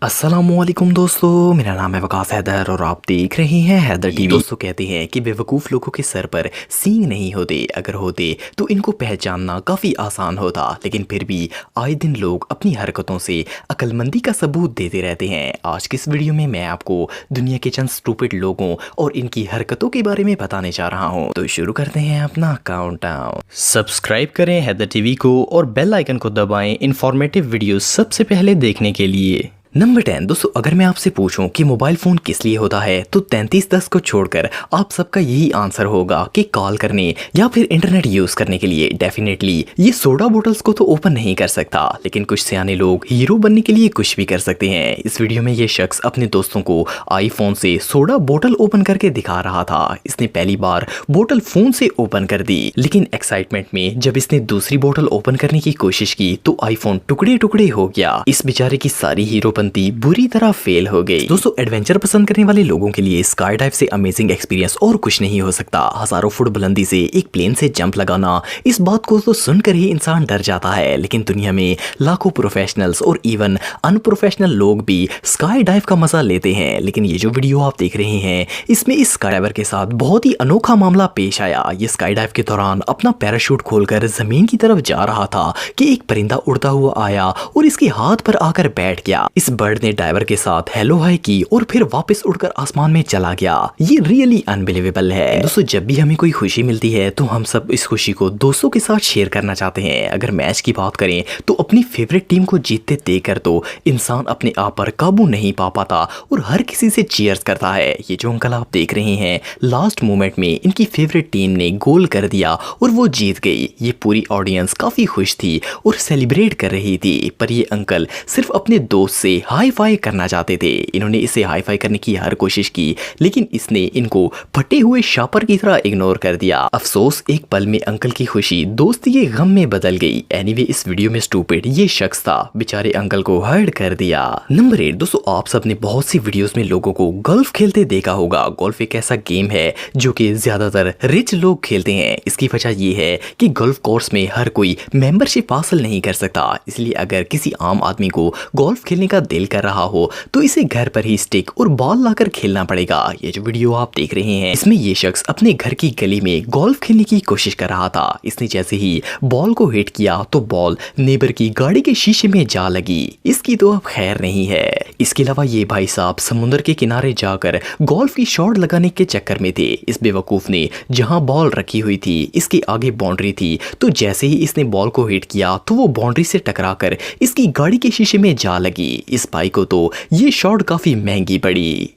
अस्सलामुअलैकुम दोस्तों, मेरा नाम है वकास हैदर और आप देख रहे हैं हैदर टीवी। दोस्तों कहते हैं कि बेवकूफ़ लोगों के सर पर सींग नहीं होते, अगर होते तो इनको पहचानना काफ़ी आसान होता, लेकिन फिर भी आए दिन लोग अपनी हरकतों से अक्लमंदी का सबूत देते रहते हैं। आज की इस वीडियो में मैं आपको दुनिया के चंद स्टूपिड लोगों और इनकी हरकतों के बारे में बताने जा रहा हूँ। तो शुरू करते हैं अपना काउंटडाउन। सब्सक्राइब करें हैदर टीवी को और बेल आइकन को दबाएं इन्फॉर्मेटिव वीडियो सबसे पहले देखने के लिए। नंबर 10 दोस्तों, अगर मैं आपसे पूछूं कि मोबाइल फ़ोन किस लिए होता है तो 3310 को छोड़कर आप सबका यही आंसर होगा कि कॉल करने या फिर इंटरनेट यूज़ करने के लिए। डेफिनेटली ये सोडा बोतल्स को तो ओपन नहीं कर सकता, लेकिन कुछ सियाने लोग हीरो बनने के लिए कुछ भी कर सकते हैं। इस वीडियो में ये शख्स अपने दोस्तों को आईफोन से सोडा बोतल ओपन करके दिखा रहा था। इसने पहली बार बोतल फ़ोन से ओपन कर दी, लेकिन एक्साइटमेंट में जब इसने दूसरी बोतल ओपन करने की कोशिश की तो आईफोन टुकड़े टुकड़े हो गया। इस बेचारे की सारी हीरो बुरी तरह फेल हो गई। दोस्तों एडवेंचर पसंद करने वाले लोगों के लिए स्काई डाइव से अमेजिंग एक्सपीरियंस और कुछ नहीं हो सकता। हजारों फुट बुलंदी से एक प्लेन से जंप लगाना, इस बात को तो सुनकर ही इंसान डर जाता है, लेकिन दुनिया में लाखों प्रोफेशनल्स और इवन अनप्रोफेशनल लोग भी स्काई डाइव का मजा लेते हैं। लेकिन ये जो वीडियो आप देख रहे हैं इसमें इस स्काई डाइवर के साथ बहुत ही अनोखा मामला पेश आया। ये स्काई डाइव के दौरान अपना पैराशूट खोलकर जमीन की तरफ जा रहा था कि एक परिंदा उड़ता हुआ आया और इसके हाथ पर आकर बैठ गया। इस बर्ड ने डाइवर के साथ हेलो हाय की और फिर वापस उड़कर आसमान में चला गया। ये रियली अनबिलीवेबल है। दोस्तों जब भी हमें कोई खुशी मिलती है तो हम सब इस खुशी को दोस्तों के साथ शेयर करना चाहते हैं। अगर मैच की बात करें तो अपनी फेवरेट टीम को जीतते देखकर तो इंसान अपने आप पर काबू नहीं पा पाता और हर किसी से चीयर्स करता है। ये जो अंकल आप देख रहे हैं, लास्ट मोमेंट में इनकी फेवरेट टीम ने गोल कर दिया और वो जीत गई। ये पूरी ऑडियंस काफी खुश थी और सेलिब्रेट कर रही थी, पर ये अंकल सिर्फ अपने दोस्त से हाई फाई करना चाहते थे। इन्होंने इसे हाई फाई करने की हर कोशिश की, लेकिन इसने इनको फटे हुए शापर की तरह इग्नोर कर दिया। अफसोस एक पल में अंकल की खुशी दोस्ती के गम में बदल गई। एनीवे इस वीडियो में स्टूपिड ये शख्स था, बेचारे अंकल को हर्ट कर दिया। नंबर 8 दोस्तों, आप सबने बहुत सी वीडियोस में लोगों को गोल्फ खेलते देखा होगा। गोल्फ एक ऐसा गेम है जो कि ज्यादातर रिच लोग खेलते हैं। इसकी वजह ये है कि गोल्फ कोर्स में हर कोई मेंबरशिप हासिल नहीं कर सकता, इसलिए अगर किसी आम आदमी को गोल्फ खेलने का दिल कर रहा हो तो इसे घर पर ही स्टिक और बॉल लाकर खेलना पड़ेगा। ये जो वीडियो आप देख रहे हैं इसमें ये शख्स अपने घर की गली में गोल्फ खेलने की कोशिश कर रहा था। इसने जैसे ही बॉल को हिट किया तो बॉल नेबर की गाड़ी के शीशे में जा लगी। इसकी तो अब खैर नहीं है। इसके अलावा ये भाई साहब समुद्र के किनारे जाकर गोल्फ की शॉट लगाने के चक्कर में थे। इस बेवकूफ ने जहां बॉल रखी हुई थी इसके आगे बाउंड्री थी, तो जैसे ही इसने बॉल को हिट किया तो वो बाउंड्री से टकराकर इसकी गाड़ी के शीशे में जा लगी। इस भाई को तो ये शॉट काफी महंगी पड़ी।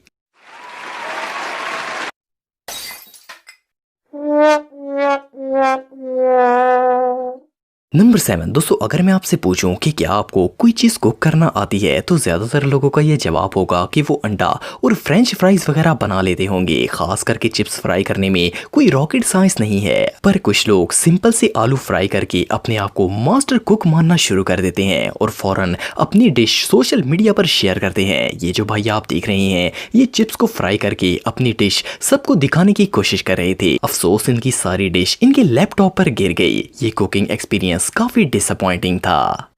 नंबर 7 दोस्तों, अगर मैं आपसे पूछूं कि क्या आपको कोई चीज़ कुक करना आती है तो ज़्यादातर लोगों का ये जवाब होगा कि वो अंडा और फ्रेंच फ्राइज वगैरह बना लेते होंगे। खास करके चिप्स फ्राई करने में कोई रॉकेट साइंस नहीं है, पर कुछ लोग सिंपल से आलू फ्राई करके अपने आप को मास्टर कुक मानना शुरू कर देते हैं और फौरन अपनी डिश सोशल मीडिया पर शेयर करते हैं। ये जो भाई आप देख रहे हैं ये चिप्स को फ्राई करके अपनी डिश सबको दिखाने की कोशिश कर रहे थे। अफसोस इनकी सारी डिश इनके लैपटॉप पर गिर गई। ये कुकिंग एक्सपीरियंस काफी डिसअपॉइंटिंग था।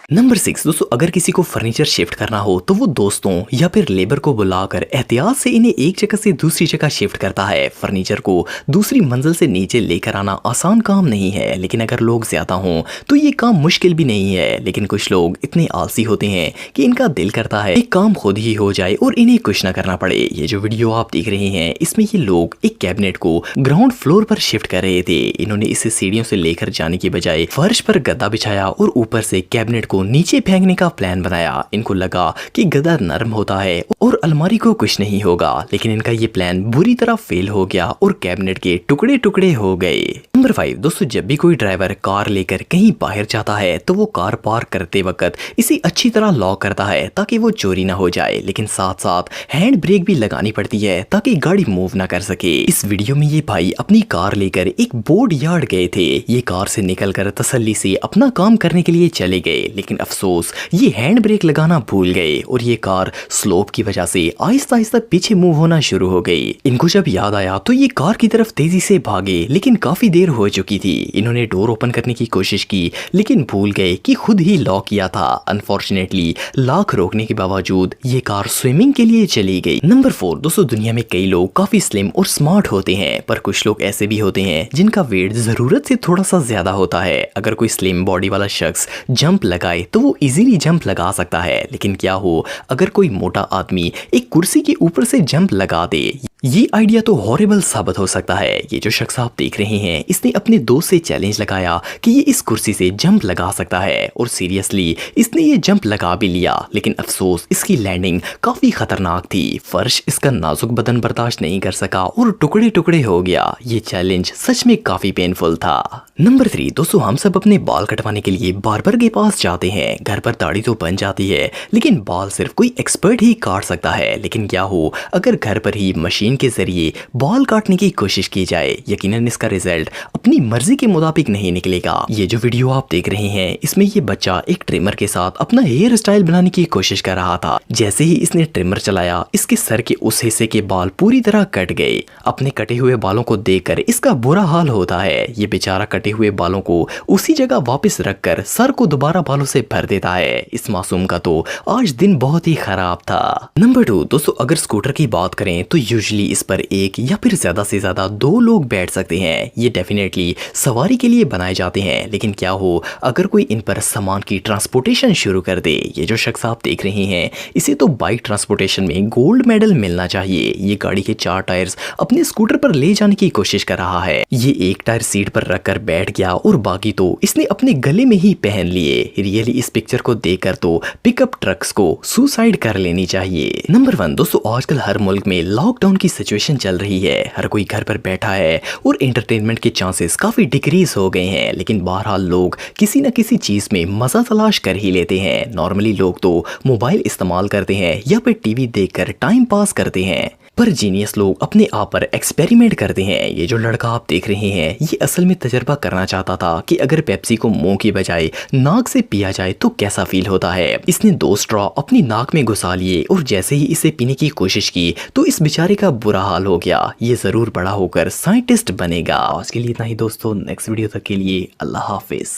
नंबर 6 दोस्तों, अगर किसी को फर्नीचर शिफ्ट करना हो तो वो दोस्तों या फिर लेबर को बुलाकर एहतियात से इन्हें एक जगह से दूसरी जगह शिफ्ट करता है। फर्नीचर को दूसरी मंजिल से नीचे लेकर आना आसान काम नहीं है, लेकिन अगर लोग ज्यादा हों तो ये काम मुश्किल भी नहीं है। लेकिन कुछ लोग इतने आलसी होते हैं कि इनका दिल करता है एक काम खुद ही हो जाए और इन्हें कुछ ना करना पड़े। ये जो वीडियो आप देख रहे हैं इसमें ये लोग एक कैबिनेट को ग्राउंड फ्लोर पर शिफ्ट कर रहे थे। इन्होंने इसे सीढ़ियों से लेकर जाने की बजाय फर्श पर गद्दा बिछाया और ऊपर से कैबिनेट को नीचे फेंकने का प्लान बनाया। इनको लगा कि गद्दा नरम होता है और अलमारी को कुछ नहीं होगा, लेकिन इनका ये प्लान बुरी तरह फेल हो गया और कैबिनेट के टुकड़े टुकड़े हो गए। नंबर 5 दोस्तों, जब भी कोई ड्राइवर कार लेकर कहीं बाहर जाता है तो वो कार पार्क करते वक्त इसे अच्छी तरह लॉक करता है ताकि वो चोरी ना हो जाए, लेकिन साथ साथ हैंड ब्रेक भी लगानी पड़ती है ताकि गाड़ी मूव ना कर सके। इस वीडियो में ये भाई अपनी कार लेकर एक बोर्ड यार्ड गए थे। ये कार से निकलकर तसल्ली से अपना काम करने के लिए चले गए, लेकिन अफसोस ये हैंड ब्रेक लगाना भूल गए और ये कार स्लोप की वजह से आहिस्ता आहिस्ता पीछे मूव होना शुरू हो गई। इनको जब याद आया तो ये कार की तरफ तेजी से भागे, लेकिन काफी देर देर हो चुकी थी। इन्होंने डोर ओपन करने की कोशिश की लेकिन भूल गए कि खुद ही लॉक किया था। अनफॉर्चुनेटली लाख रोकने के बावजूद ये कार स्विमिंग के लिए चली गई। नंबर 4 दोस्तों, दुनिया में कई लोग काफी स्लिम और स्मार्ट होते हैं, पर कुछ लोग ऐसे भी होते हैं जिनका वेट जरूरत से थोड़ा सा ज्यादा होता है। अगर कोई स्लिम बॉडी वाला शख्स जंप लगाए तो वो इजीली जंप लगा सकता है, लेकिन क्या हो अगर कोई मोटा आदमी एक कुर्सी के ऊपर से जंप लगा दे? ये आइडिया तो हॉरिबल साबित हो सकता है। ये जो शख्स आप देख रहे हैं, इसने अपने दोस्त से चैलेंज लगाया कि ये इस कुर्सी से जंप लगा सकता है, और सीरियसली इसने ये जंप लगा भी लिया। लेकिन अफसोस इसकी लैंडिंग काफी खतरनाक थी। फर्श इसका नाजुक बदन बर्दाश्त नहीं कर सका और टुकड़े टुकड़े हो गया। ये चैलेंज सच में काफी पेनफुल था। नंबर 3 दोस्तों, हम सब अपने बाल कटवाने के लिए बार्बर के पास जाते हैं। घर पर दाढ़ी तो बन जाती है, लेकिन बाल सिर्फ कोई एक्सपर्ट ही काट सकता है। लेकिन क्या हो अगर घर पर ही मशीन के जरिए बाल काटने की कोशिश की जाए? यकीनन इसका रिजल्ट अपनी मर्जी के मुताबिक नहीं निकलेगा। ये जो वीडियो आप देख रहे हैं, इसमें ये बच्चा एक ट्रिमर के साथ अपना हेयर स्टाइल बनाने की कोशिश कर रहा था। जैसे ही इसने ट्रिमर चलाया, इसके सर के उस हिस्से के बाल पूरी तरह कट गए। अपने कटे हुए बालों को देखकर इसका बुरा हाल होता है। ये बेचारा कटे हुए बालों को उसी जगह वापस रखकर सर को दोबारा बालों से भर देता है। इस मासूम का तो आज दिन बहुत ही खराब था। नंबर 2 दोस्तों, अगर स्कूटर की बात करें तो यूजुअली इस पर एक या फिर ज्यादा से ज्यादा 2 लोग बैठ सकते हैं। ये डेफिनेटली सवारी के लिए बनाए जाते हैं, लेकिन क्या हो अगर कोई इन पर सामान की ट्रांसपोर्टेशन शुरू कर दे? ये जो शख्स आप देख रहे हैं, इसे तो बाइक ट्रांसपोर्टेशन में गोल्ड मेडल मिलना चाहिए। ये गाड़ी के 4 टायर्स अपने स्कूटर पर ले जाने की कोशिश कर रहा है। ये एक टायर सीट पर रखकर बैठ गया और बाकी तो इसने अपने गले में ही पहन लिए। रियली इस पिक्चर को देखकर तो पिकअप ट्रक्स को सुसाइड कर लेनी चाहिए। नंबर 1 दोस्तों, आजकल हर मुल्क में लॉकडाउन की सिचुएशन चल रही है। हर कोई घर पर बैठा है और एंटरटेनमेंट के चांसेस काफी डिक्रीज हो गए हैं, लेकिन बहरहाल लोग किसी न किसी चीज में मजा तलाश कर ही लेते हैं। नॉर्मली लोग तो मोबाइल इस्तेमाल करते हैं या फिर टीवी देखकर टाइम पास करते हैं, पर जीनियस लोग अपने आप पर एक्सपेरिमेंट करते हैं। ये जो लड़का आप देख रहे हैं, ये असल में तजर्बा करना चाहता था कि अगर पेप्सी को मुंह की बजाय नाक से पिया जाए तो कैसा फील होता है। इसने 2 स्ट्रॉ अपनी नाक में घुसा लिए और जैसे ही इसे पीने की कोशिश की तो इस बेचारे का बुरा हाल हो गया। ये जरूर बड़ा होकर साइंटिस्ट बनेगा। आज के लिए इतना ही दोस्तों, नेक्स्ट वीडियो तक के लिए अल्लाह हाफिज।